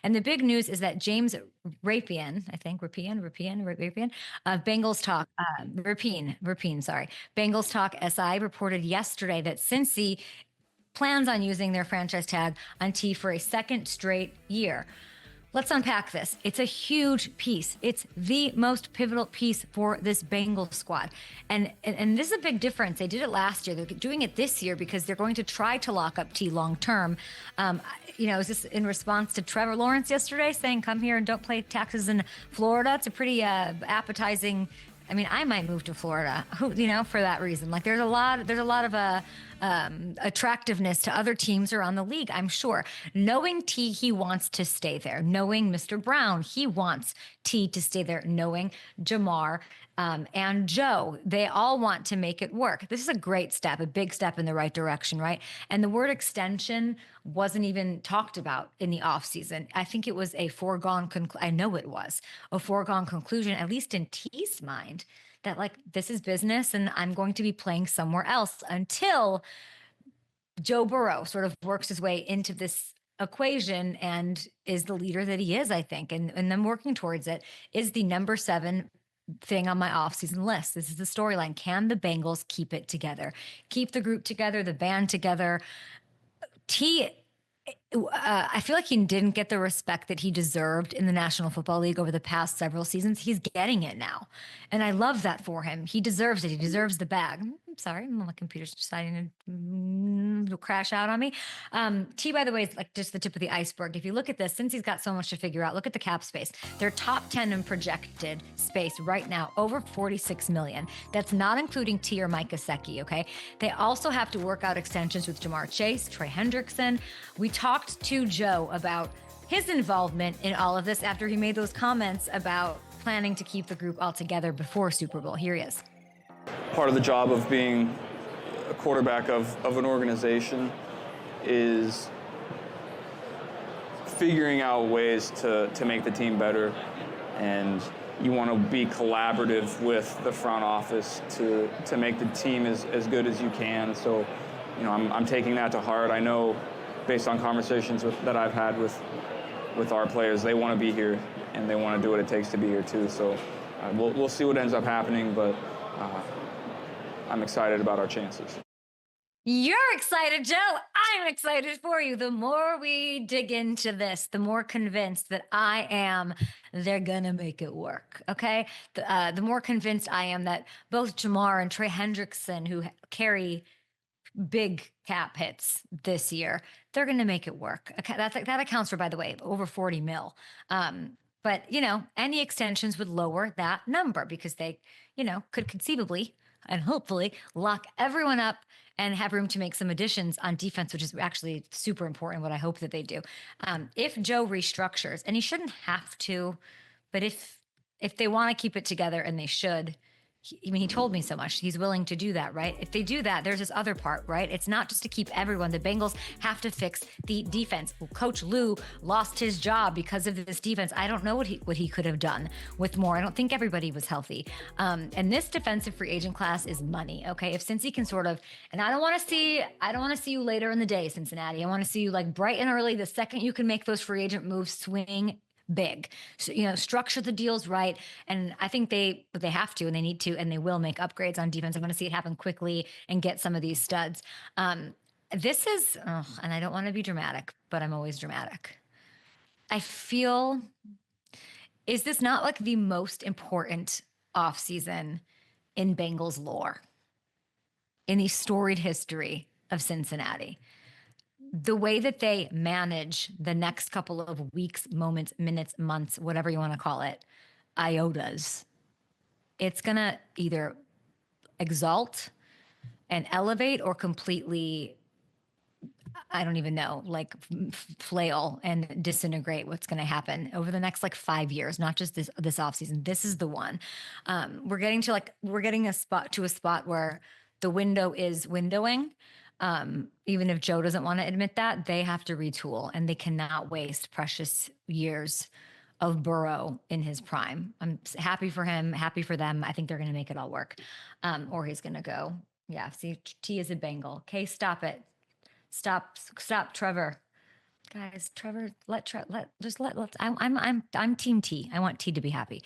And the big news is that James Rapien, I think Rapien, Bengals Talk, Rapien, sorry. Bengals Talk SI reported yesterday that Cincy plans on using their franchise tag on T for a second straight year. Let's unpack this. It's a huge piece. It's the most pivotal piece for this Bengals squad. And this is a big difference. They did it last year. They're doing it this year because they're going to try to lock up T long term. Is this in response to Trevor Lawrence yesterday saying, come here and don't pay taxes in Florida? It's a pretty appetizing. I mean, I might move to Florida, for that reason. Like there's a lot of attractiveness to other teams around the league, I'm sure. Knowing T, he wants to stay there. Knowing Mr. Brown, he wants T to stay there. Knowing Ja'Marr and Joe, they all want to make it work. This is a great step, a big step in the right direction, right? And the word extension wasn't even talked about in the offseason. I think it was a foregone I know it was a foregone conclusion, at least in T's mind, that like this is business and I'm going to be playing somewhere else until Joe Burrow sort of works his way into this equation and is the leader that he is, I think, and them working towards it is the number 7 thing on my offseason list. This is the storyline. Can the Bengals keep it together? Keep the group together, the band together. I feel like he didn't get the respect that he deserved in the National Football League over the past several seasons. He's getting it now. And I love that for him. He deserves it. He deserves the bag. I'm sorry. My computer's deciding to crash out on me. T, by the way, is like just the tip of the iceberg. If you look at this, since he's got so much to figure out, look at the cap space. They're top 10 in projected space right now, over $46 million. That's not including T or Mike Gesicki, okay? They also have to work out extensions with Ja'Marr Chase, Trey Hendrickson. We talked to Joe about his involvement in all of this after he made those comments about planning to keep the group all together before Super Bowl. Here he is. Part of the job of being a quarterback of an organization is figuring out ways to make the team better, and you want to be collaborative with the front office to make the team as good as you can. So, I'm taking that to heart. I know based on conversations that I've had with our players, they want to be here and they want to do what it takes to be here too. So we'll see what ends up happening, but I'm excited about our chances. You're excited, Joe. I'm excited for you. The more we dig into this, the more convinced that I am they're going to make it work, okay? The more convinced I am that both Ja'Marr and Trey Hendrickson, who carry big cap hits this year, they're going to make it work. Okay, that accounts for, by the way, over 40 mil. But, any extensions would lower that number because they, could conceivably and hopefully lock everyone up and have room to make some additions on defense, which is actually super important, what I hope that they do. If Joe restructures, and he shouldn't have to, but if they want to keep it together, and they should, he told me so much. He's willing to do that, right? If they do that, there's this other part, right? It's not just to keep everyone. The Bengals have to fix the defense. Well, Coach Lou lost his job because of this defense. I don't know what he could have done with more. I don't think everybody was healthy. And this defensive free agent class is money, okay? If Cincy can sort of, and I don't want to see you later in the day, Cincinnati. I want to see you like bright and early. The second you can make those free agent moves, swing big. So, structure the deals right. And I think they have to, and they need to, and they will make upgrades on defense. I want to see it happen quickly and get some of these studs. This is, and I don't want to be dramatic, but I'm always dramatic. I feel, is this not like the most important offseason in Bengals lore, in the storied history of Cincinnati? The way that they manage the next couple of weeks, moments, minutes, months, whatever you want to call it, iotas, it's going to either exalt and elevate or completely, I don't even know, like flail and disintegrate what's going to happen over the next 5 years, not just this offseason. This is the one. We're getting a spot where the window is windowing. Even if Joe doesn't want to admit that, they have to retool, and they cannot waste precious years of Burrow in his prime. I'm happy for him, happy for them. I think they're going to make it all work. Or he's going to go. Yeah. See, T is a Bengal. Okay. Stop it. Stop, Trevor. Guys, Trevor, let, just let, let's, I'm team T. I want T to be happy.